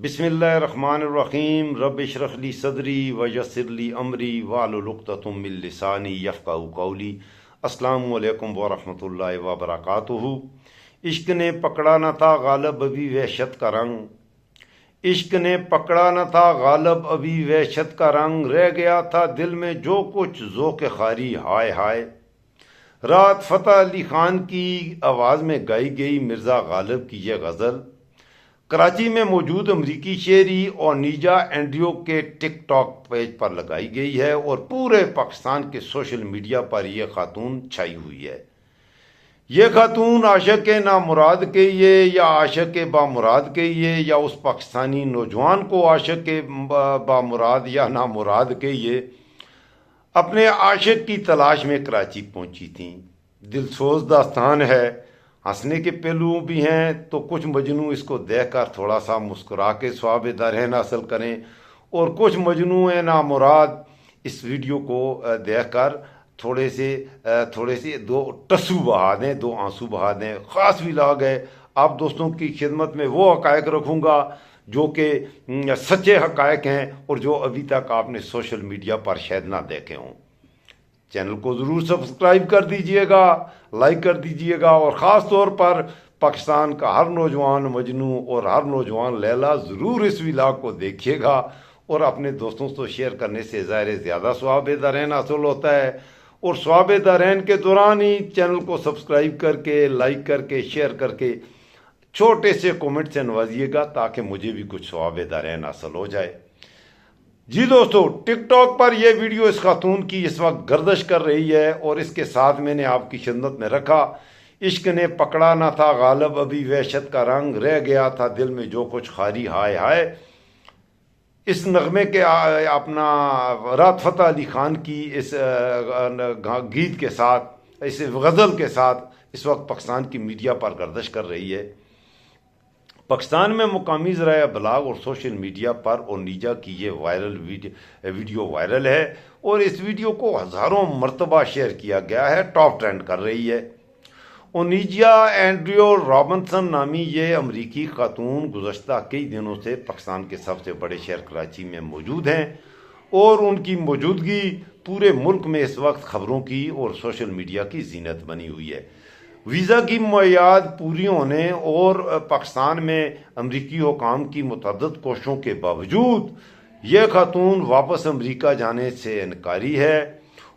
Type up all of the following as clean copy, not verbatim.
بسم اللہ الرحمن الرحیم رب اشرح لی صدری ویسر لی امری واحلل عقدۃ من لسانی یفقہوا قولی۔ السلام علیکم ورحمۃ اللہ وبرکاتہ۔ عشق نے پکڑا نہ تھا غالب ابھی وحشت کا رنگ، عشق نے پکڑا نہ تھا غالب ابھی وحشت کا رنگ، رہ گیا تھا دل میں جو کچھ ذوق خاری ہائے ہائے۔ رات فتح علی خان کی آواز میں گائی گئی مرزا غالب کی یہ غزل کراچی میں موجود امریکی شہری اور نیجا اینڈریو کے ٹک ٹاک پیج پر لگائی گئی ہے اور پورے پاکستان کے سوشل میڈیا پر یہ خاتون چھائی ہوئی ہے۔ یہ خاتون عاشق نامراد کہیے یا عاشق بامراد کہیے یا اس پاکستانی نوجوان کو عاشق بامراد یا نامراد کہیے، اپنے عاشق کی تلاش میں کراچی پہنچی تھیں۔ دلسوز داستان ہے، ہنسنے کے پہلو بھی ہیں، تو کچھ مجنوں اس کو دیکھ کر تھوڑا سا مسکرا کے ثواب دارین حاصل کریں اور کچھ مجنوں نامراد اس ویڈیو کو دیکھ کر تھوڑے سے دو ٹسو بہا دیں، دو آنسو بہا دیں۔ خاص ولاگ ہے، آپ دوستوں کی خدمت میں وہ حقائق رکھوں گا جو کہ سچے حقائق ہیں اور جو ابھی تک آپ نے سوشل میڈیا پر شاید نہ دیکھے ہوں۔ چینل کو ضرور سبسکرائب کر دیجئے گا، لائک کر دیجئے گا، اور خاص طور پر پاکستان کا ہر نوجوان مجنوں اور ہر نوجوان لیلا ضرور اس ولاگ کو دیکھیے گا اور اپنے دوستوں سے شیئر کرنے سے ظاہر زیادہ ثواب دارین حاصل ہوتا ہے۔ اور ثواب دارین کے دوران ہی چینل کو سبسکرائب کر کے، لائک کر کے، شیئر کر کے چھوٹے سے کومنٹ سے نوازیے گا تاکہ مجھے بھی کچھ ثواب دارین حاصل ہو جائے۔ جی دوستو، ٹک ٹاک پر یہ ویڈیو اس خاتون کی اس وقت گردش کر رہی ہے اور اس کے ساتھ میں نے آپ کی خدمت میں رکھا، عشق نے پکڑا نہ تھا غالب ابھی وحشت کا رنگ، رہ گیا تھا دل میں جو کچھ خاری ہائے ہائے۔ اس نغمے کے اپنا رات فتح علی خان کی اس گیت کے ساتھ، اس غزل کے ساتھ اس وقت پاکستان کی میڈیا پر گردش کر رہی ہے۔ پاکستان میں مقامی ذرائع ابلاغ اور سوشل میڈیا پر اونیجا کی یہ ویڈیو وائرل ہے اور اس ویڈیو کو ہزاروں مرتبہ شیئر کیا گیا ہے، ٹاپ ٹرینڈ کر رہی ہے۔ اونیجا اینڈریو رابنسن نامی یہ امریکی خاتون گزشتہ کئی دنوں سے پاکستان کے سب سے بڑے شہر کراچی میں موجود ہیں اور ان کی موجودگی پورے ملک میں اس وقت خبروں کی اور سوشل میڈیا کی زینت بنی ہوئی ہے۔ ویزا کی معیاد پوری ہونے اور پاکستان میں امریکی حکام کی متعدد کوششوں کے باوجود یہ خاتون واپس امریکہ جانے سے انکاری ہے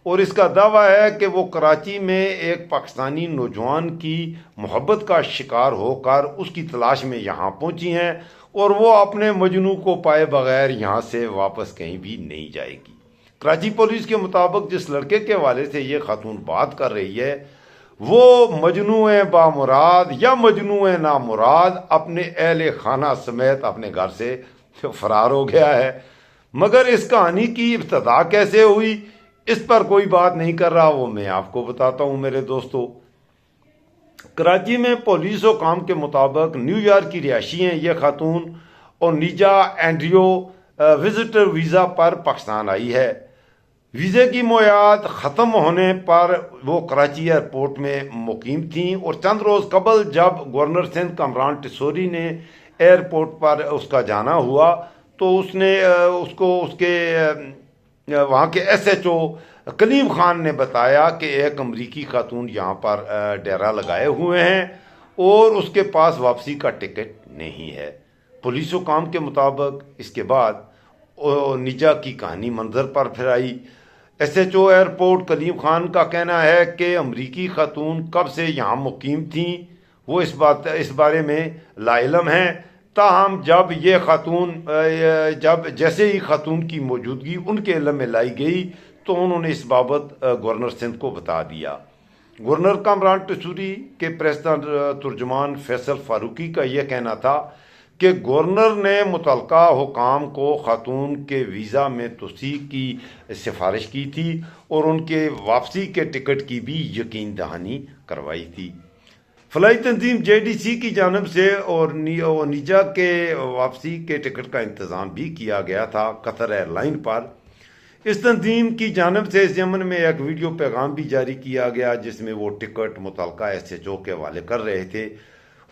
اور اس کا دعویٰ ہے کہ وہ کراچی میں ایک پاکستانی نوجوان کی محبت کا شکار ہو کر اس کی تلاش میں یہاں پہنچی ہیں اور وہ اپنے مجنوں کو پائے بغیر یہاں سے واپس کہیں بھی نہیں جائے گی۔ کراچی پولیس کے مطابق جس لڑکے کے حوالے سے یہ خاتون بات کر رہی ہے وہ مجنوں بامراد یا مجنوں نامراد اپنے اہل خانہ سمیت اپنے گھر سے فرار ہو گیا ہے، مگر اس کہانی کی ابتدا کیسے ہوئی اس پر کوئی بات نہیں کر رہا، وہ میں آپ کو بتاتا ہوں میرے دوستو۔ کراچی میں پولیس حکام کے مطابق نیو یارک کی رہائشی ہیں یہ خاتون اور نیجا اینڈریو وزٹر ویزا پر پاکستان آئی ہے۔ ویزے کی معیاد ختم ہونے پر وہ کراچی ایئرپورٹ میں مقیم تھیں اور چند روز قبل جب گورنر سندھ کامران ٹسوری نے ایئرپورٹ پر اس کا جانا ہوا تو اس نے اس کے وہاں کے ایس ایچ او کلیم خان نے بتایا کہ ایک امریکی خاتون یہاں پر ڈیرا لگائے ہوئے ہیں اور اس کے پاس واپسی کا ٹکٹ نہیں ہے۔ پولیس حکام کے مطابق اس کے بعد نیجا کی کہانی منظر پر پھر آئی۔ ایس ایچ او ایئرپورٹ کلیم خان کا کہنا ہے کہ امریکی خاتون کب سے یہاں مقیم تھیں وہ اس بارے میں لا علم ہیں، تاہم جیسے ہی خاتون کی موجودگی ان کے علم میں لائی گئی تو انہوں نے اس بابت گورنر سندھ کو بتا دیا۔ گورنر کامران ٹسوری کے پریس ترجمان فیصل فاروقی کا یہ کہنا تھا کہ گورنر نے متعلقہ حکام کو خاتون کے ویزا میں توسیع کی سفارش کی تھی اور ان کے واپسی کے ٹکٹ کی بھی یقین دہانی کروائی تھی۔ فلائی تنظیم جے ڈی سی کی جانب سے اور نیجا کے واپسی کے ٹکٹ کا انتظام بھی کیا گیا تھا قطر ایئر لائن پر۔ اس تنظیم کی جانب سے اس ضمن میں ایک ویڈیو پیغام بھی جاری کیا گیا جس میں وہ ٹکٹ متعلقہ ایس ایچ او کے حوالے کر رہے تھے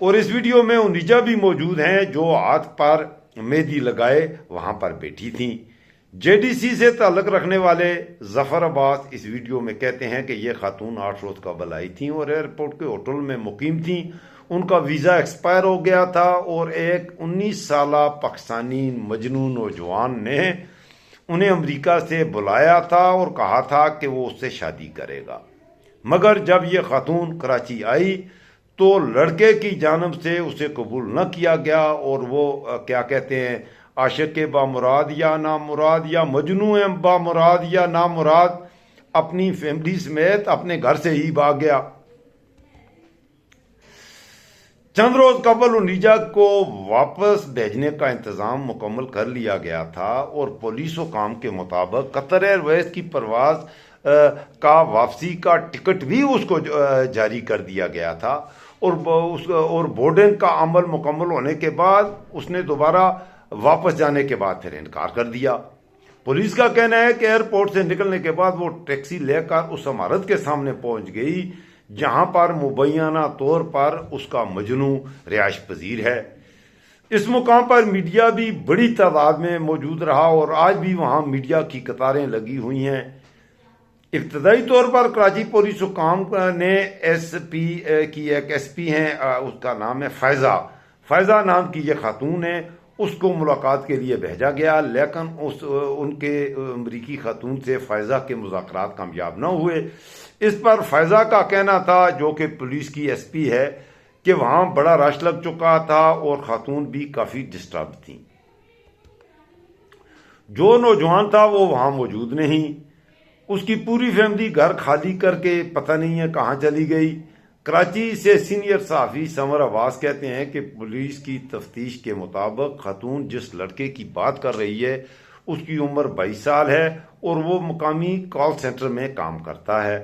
اور اس ویڈیو میں اونیجا بھی موجود ہیں جو ہاتھ پر مہندی لگائے وہاں پر بیٹھی تھیں۔ JDC سے تعلق رکھنے والے ظفر عباس اس ویڈیو میں کہتے ہیں کہ یہ خاتون 8 روز قبل آئی تھیں اور ایئرپورٹ کے ہوٹل میں مقیم تھیں۔ ان کا ویزا ایکسپائر ہو گیا تھا اور ایک 19 سالہ پاکستانی مجنون نوجوان نے انہیں امریکہ سے بلایا تھا اور کہا تھا کہ وہ اس سے شادی کرے گا، مگر جب یہ خاتون کراچی آئی تو لڑکے کی جانب سے اسے قبول نہ کیا گیا اور وہ کیا کہتے ہیں عاشق بامراد یا نامراد یا مجنون بامراد یا نامراد اپنی فیملی سمیت اپنے گھر سے ہی بھاگ گیا۔ چند روز قبل انیجا کو واپس بھیجنے کا انتظام مکمل کر لیا گیا تھا اور پولیس حکام کے مطابق قطر ایئر ویز کی پرواز کا واپسی کا ٹکٹ بھی اس کو جاری کر دیا گیا تھا اور بورڈنگ کا عمل مکمل ہونے کے بعد اس نے دوبارہ واپس جانے کے بعد پھر انکار کر دیا۔ پولیس کا کہنا ہے کہ ایئرپورٹ سے نکلنے کے بعد وہ ٹیکسی لے کر اس عمارت کے سامنے پہنچ گئی جہاں پر مبینہ طور پر اس کا مجنون رہائش پذیر ہے۔ اس مقام پر میڈیا بھی بڑی تعداد میں موجود رہا اور آج بھی وہاں میڈیا کی قطاریں لگی ہوئی ہیں۔ ابتدائی طور پر کراچی پولیس حکام نے ایک ایس پی ہیں، اس کا نام ہے فائزہ نام کی یہ خاتون ہے، اس کو ملاقات کے لیے بھیجا گیا، لیکن ان کے امریکی خاتون سے فائزہ کے مذاکرات کامیاب نہ ہوئے۔ اس پر فائزہ کا کہنا تھا، جو کہ پولیس کی ایس پی ہے، کہ وہاں بڑا رش لگ چکا تھا اور خاتون بھی کافی ڈسٹرب تھیں۔ جو نوجوان تھا وہ وہاں موجود نہیں، اس کی پوری فیملی گھر خالی کر کے پتہ نہیں ہے کہاں چلی گئی۔ کراچی سے سینئر صحافی سمر عباس کہتے ہیں کہ پولیس کی تفتیش کے مطابق خاتون جس لڑکے کی بات کر رہی ہے اس کی عمر 22 سال ہے اور وہ مقامی کال سینٹر میں کام کرتا ہے۔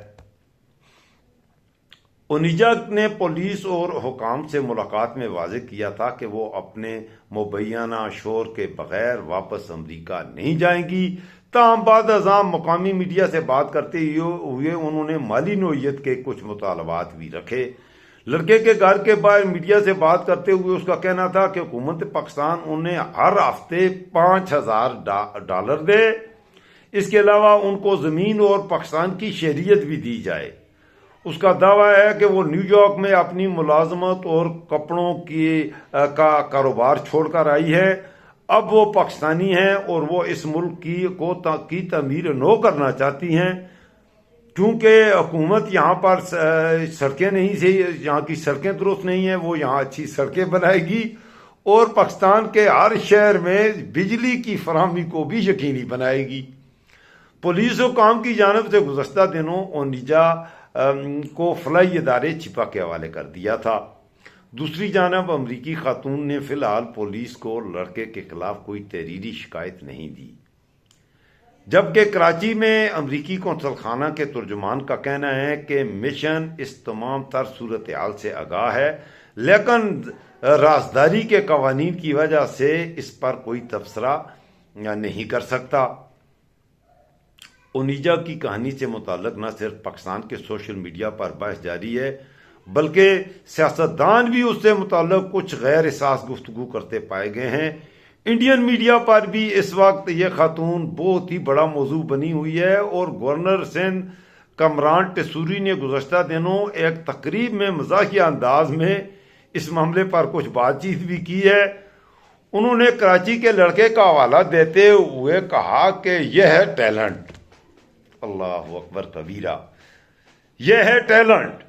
انیجا نے پولیس اور حکام سے ملاقات میں واضح کیا تھا کہ وہ اپنے مبینہ شوہر کے بغیر واپس امریکہ نہیں جائیں گی، تاہم بعد ازاں مقامی میڈیا سے بات کرتے ہوئے انہوں نے مالی نوعیت کے کچھ مطالبات بھی رکھے۔ لڑکے کے گھر کے باہر میڈیا سے بات کرتے ہوئے اس کا کہنا تھا کہ حکومت پاکستان انہیں ہر ہفتے $5000 دے، اس کے علاوہ ان کو زمین اور پاکستان کی شہریت بھی دی جائے۔ اس کا دعویٰ ہے کہ وہ نیو یارک میں اپنی ملازمت اور کپڑوں کا کاروبار چھوڑ کر آئی ہے، اب وہ پاکستانی ہیں اور وہ اس ملک کی تعمیر نو کرنا چاہتی ہیں، کیونکہ حکومت یہاں پر سڑکیں نہیں سے یہاں کی سڑکیں درست نہیں ہیں، وہ یہاں اچھی سڑکیں بنائے گی اور پاکستان کے ہر شہر میں بجلی کی فراہمی کو بھی یقینی بنائے گی۔ پولیس حکام کی جانب سے گزشتہ دنوں اونیجا کو فلاحی ادارے چھپا کے حوالے کر دیا تھا۔ دوسری جانب امریکی خاتون نے فی الحال پولیس کو لڑکے کے خلاف کوئی تحریری شکایت نہیں دی، جبکہ کراچی میں امریکی قونصل خانہ کے ترجمان کا کہنا ہے کہ مشن اس تمام تر صورتحال سے آگاہ ہے، لیکن رازداری کے قوانین کی وجہ سے اس پر کوئی تبصرہ نہیں کر سکتا۔ اونیجا کی کہانی سے متعلق نہ صرف پاکستان کے سوشل میڈیا پر بحث جاری ہے بلکہ سیاستدان بھی اس سے متعلق کچھ غیر حساس گفتگو کرتے پائے گئے ہیں۔ انڈین میڈیا پر بھی اس وقت یہ خاتون بہت ہی بڑا موضوع بنی ہوئی ہے اور گورنر سندھ کمران ٹیسوری نے گزشتہ دنوں ایک تقریب میں مزاحیہ انداز میں اس معاملے پر کچھ بات چیت بھی کی ہے۔ انہوں نے کراچی کے لڑکے کا حوالہ دیتے ہوئے کہا کہ یہ ہے ٹیلنٹ، اللہ اکبر کبیرہ، یہ ہے ٹیلنٹ،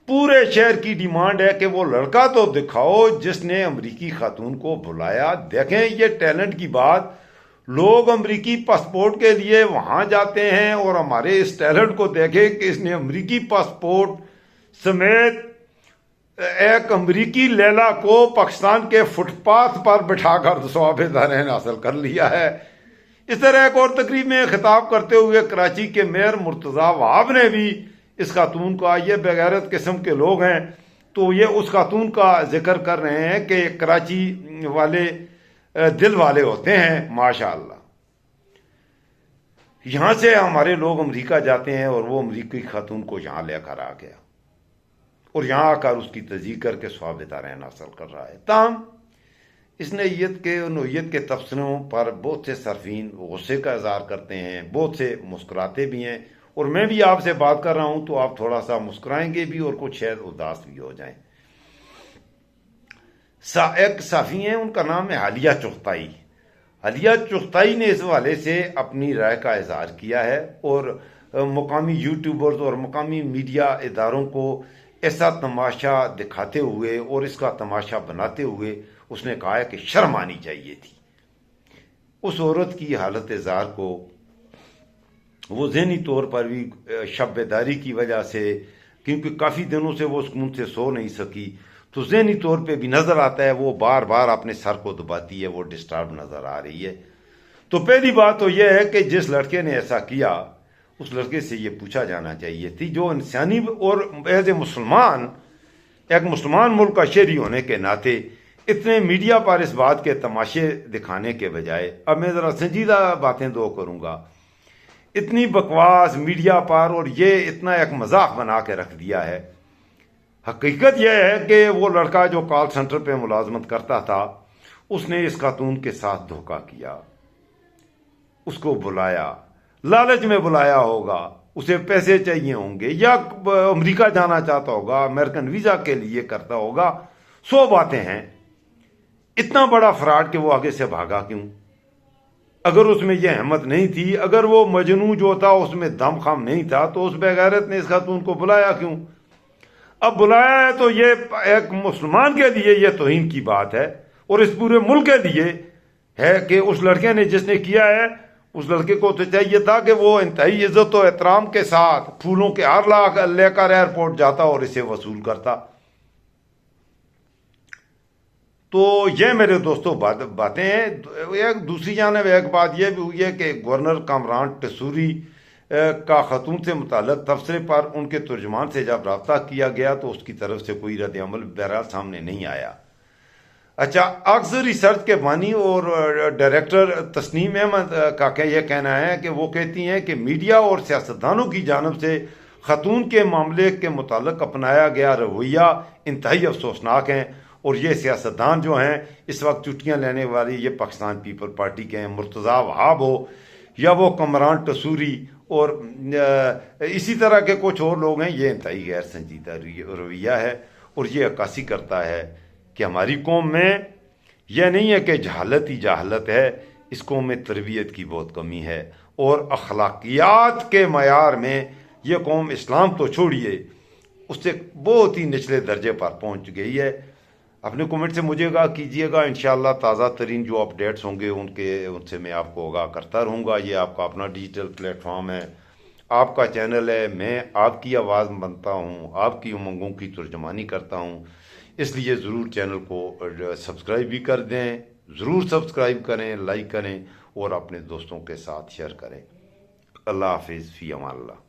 پورے شہر کی ڈیمانڈ ہے کہ وہ لڑکا تو دکھاؤ جس نے امریکی خاتون کو بلایا۔ دیکھیں یہ ٹیلنٹ کی بات، لوگ امریکی پاسپورٹ کے لیے وہاں جاتے ہیں اور ہمارے اس ٹیلنٹ کو دیکھیں کہ اس نے امریکی پاسپورٹ سمیت ایک امریکی لیلا کو پاکستان کے فٹ پاتھ پر بٹھا کر ثواب دارین حاصل کر لیا ہے۔ اس طرح ایک اور تقریب میں خطاب کرتے ہوئے کراچی کے میئر مرتضی وہاب نے بھی اس خاتون کا، یہ بغیرت قسم کے لوگ ہیں تو یہ اس خاتون کا ذکر کر رہے ہیں کہ کراچی والے دل والے ہوتے ہیں ماشاءاللہ۔ یہاں سے ہمارے لوگ امریکہ جاتے ہیں اور وہ امریکی خاتون کو یہاں لے کر آ گیا اور یہاں آ کر اس کی تصدیق کر کے ثواب دارین حاصل کر رہا ہے۔ تاہم اس نوعیت کے تبصروں پر بہت سے صارفین غصے کا اظہار کرتے ہیں، بہت سے مسکراتے بھی ہیں، اور میں بھی آپ سے بات کر رہا ہوں تو آپ تھوڑا سا مسکرائیں گے بھی اور کچھ شاید اداس بھی ہو جائیں۔ ایک صحافی ہیں، ان کا نام ہے حالیہ چغتائی۔ حالیہ چغتائی نے اس حوالے سے اپنی رائے کا اظہار کیا ہے اور مقامی یوٹیوبرز اور مقامی میڈیا اداروں کو ایسا تماشا دکھاتے ہوئے اور اس کا تماشا بناتے ہوئے اس نے کہا ہے کہ شرم آنی چاہیے تھی۔ اس عورت کی حالت زار کو وہ ذہنی طور پر بھی شب بیداری کی وجہ سے، کیونکہ کافی دنوں سے وہ سکون سے سو نہیں سکی، تو ذہنی طور پہ بھی نظر آتا ہے وہ بار بار اپنے سر کو دباتی ہے، وہ ڈسٹرب نظر آ رہی ہے۔ تو پہلی بات تو یہ ہے کہ جس لڑکے نے ایسا کیا اس لڑکے سے یہ پوچھا جانا چاہیے تھی، جو انسانی اور ایز اے مسلمان، ایک مسلمان ملک کا شہری ہونے کے ناطے اتنے میڈیا پر اس بات کے تماشے دکھانے کے بجائے، اب میں ذرا سنجیدہ باتیں دو کروں گا، اتنی بکواس میڈیا پر اور یہ اتنا ایک مذاق بنا کے رکھ دیا ہے۔ حقیقت یہ ہے کہ وہ لڑکا جو کال سینٹر پہ ملازمت کرتا تھا، اس نے اس خاتون کے ساتھ دھوکہ کیا، اس کو بلایا، لالچ میں بلایا ہوگا، اسے پیسے چاہیے ہوں گے، یا امریکہ جانا چاہتا ہوگا، امریکن ویزا کے لیے کرتا ہوگا، 100 باتیں ہیں۔ اتنا بڑا فراڈ کہ وہ آگے سے بھاگا کیوں؟ اگر اس میں یہ ہمت نہیں تھی، اگر وہ مجنون جو تھا اس میں دم خم نہیں تھا، تو اس بے غیرت نے اس خاتون کو بلایا کیوں؟ اب بلایا ہے تو یہ ایک مسلمان کے لیے یہ توہین کی بات ہے، اور اس پورے ملک کے لیے ہے کہ اس لڑکے نے جس نے کیا ہے، اس لڑکے کو تو چاہیے تھا کہ وہ انتہائی عزت و احترام کے ساتھ پھولوں کے ہار لے کر ایئرپورٹ جاتا اور اسے وصول کرتا۔ تو یہ میرے دوستو باتیں ہیں۔ ایک دوسری جانب ایک بات یہ بھی ہوئی ہے کہ گورنر کامران ٹسوری کا خاتون سے متعلق تبصرے پر ان کے ترجمان سے جب رابطہ کیا گیا تو اس کی طرف سے کوئی رد عمل بہرحال سامنے نہیں آیا۔ اچھا، اکثر ریسرچ کے بانی اور ڈائریکٹر تسنیم احمد کا یہ کہنا ہے کہ وہ کہتی ہیں کہ میڈیا اور سیاستدانوں کی جانب سے خاتون کے معاملے کے متعلق اپنایا گیا رویہ انتہائی افسوسناک ہیں، اور یہ سیاستدان جو ہیں اس وقت چھٹیاں لینے والی، یہ پاکستان پیپل پارٹی کے ہیں، مرتضیٰ وہاب ہو یا وہ کامران ٹسوری اور اسی طرح کے کچھ اور لوگ ہیں، یہ انتہائی غیر سنجیدہ رویہ ہے، اور یہ عکاسی کرتا ہے کہ ہماری قوم میں یہ نہیں ہے کہ جہالت ہی جہالت ہے، اس قوم میں تربیت کی بہت کمی ہے، اور اخلاقیات کے معیار میں یہ قوم اسلام تو چھوڑیے اس سے بہت ہی نچلے درجے پر پہنچ گئی ہے۔ اپنے کومنٹ سے مجھے آگاہ کیجیے گا، انشاءاللہ تازہ ترین جو اپڈیٹس ہوں گے ان سے میں آپ کو آگاہ کرتا رہوں گا۔ یہ آپ کا اپنا ڈیجیٹل پلیٹ فارم ہے، آپ کا چینل ہے، میں آپ کی آواز بنتا ہوں، آپ کی امنگوں کی ترجمانی کرتا ہوں، اس لیے ضرور چینل کو سبسکرائب بھی کر دیں، ضرور سبسکرائب کریں، لائک کریں اور اپنے دوستوں کے ساتھ شیئر کریں۔ اللہ حافظ، فی امان اللہ۔